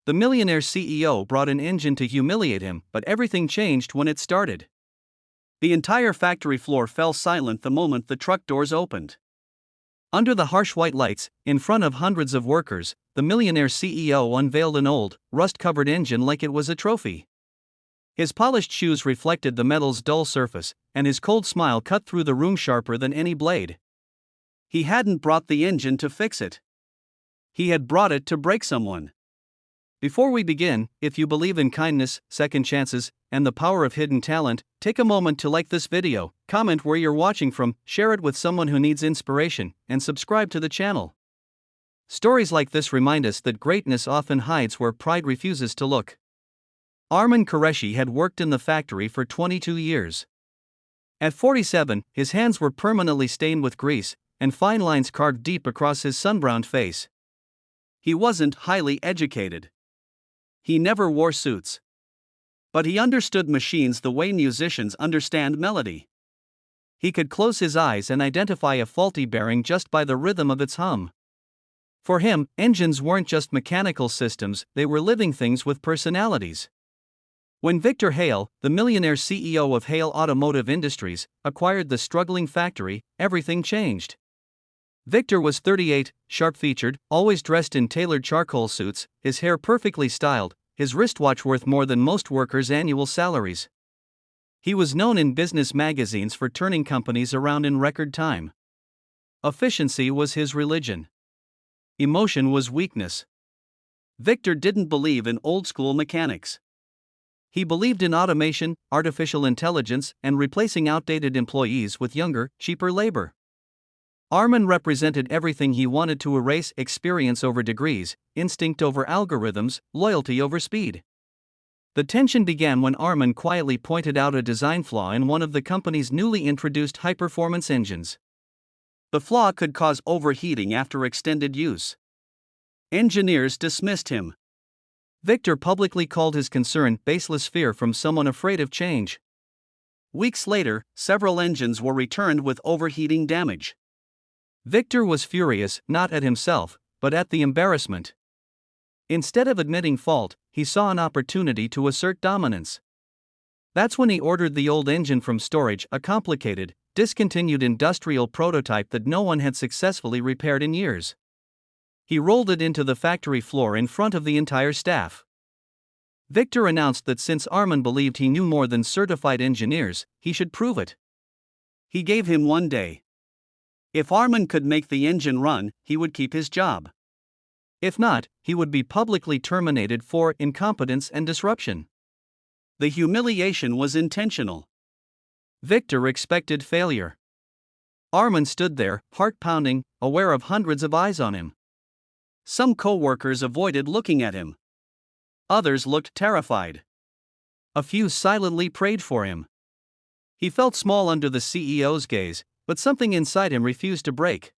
The Millionaire CEO brought an engine to humiliate him, but everything changed when it started. The entire factory floor fell silent the moment the truck doors opened. Under the harsh white lights, in front of hundreds of workers, the Millionaire CEO unveiled an old, rust-covered engine like it was a trophy. His polished shoes reflected the metal's dull surface, and his cold smile cut through the room sharper than any blade. He hadn't brought the engine to fix it. He had brought it to break someone. Before we begin, if you believe in kindness, second chances, and the power of hidden talent, take a moment to like this video, comment where you're watching from, share it with someone who needs inspiration, and subscribe to the channel. Stories like this remind us that greatness often hides where pride refuses to look. Arman Qureshi had worked in the factory for 22 years. At 47, his hands were permanently stained with grease, and fine lines carved deep across his sun-browned face. He wasn't highly educated. He never wore suits. But he understood machines the way musicians understand melody. He could close his eyes and identify a faulty bearing just by the rhythm of its hum. For him, engines weren't just mechanical systems, they were living things with personalities. When Victor Hale, the Millionaire CEO of Hale Automotive Industries, acquired the struggling factory, everything changed. Victor was 38, sharp-featured, always dressed in tailored charcoal suits, his hair perfectly styled, his wristwatch worth more than most workers' annual salaries. He was known in business magazines for turning companies around in record time. Efficiency was his religion. Emotion was weakness. Victor didn't believe in old-school mechanics. He believed in automation, artificial intelligence, and replacing outdated employees with younger, cheaper labor. Arman represented everything he wanted to erase: experience over degrees, instinct over algorithms, loyalty over speed. The tension began when Arman quietly pointed out a design flaw in one of the company's newly introduced high-performance engines. The flaw could cause overheating after extended use. Engineers dismissed him. Victor publicly called his concern baseless fear from someone afraid of change. Weeks later, several engines were returned with overheating damage. Victor was furious, not at himself, but at the embarrassment. Instead of admitting fault, he saw an opportunity to assert dominance. That's when he ordered the old engine from storage, a complicated, discontinued industrial prototype that no one had successfully repaired in years. He rolled it into the factory floor in front of the entire staff. Victor announced that since Arman believed he knew more than certified engineers, he should prove it. He gave him 1 day. If Arman could make the engine run, he would keep his job. If not, he would be publicly terminated for incompetence and disruption. The humiliation was intentional. Victor expected failure. Arman stood there, heart pounding, aware of hundreds of eyes on him. Some co-workers avoided looking at him. Others looked terrified. A few silently prayed for him. He felt small under the CEO's gaze, but something inside him refused to break.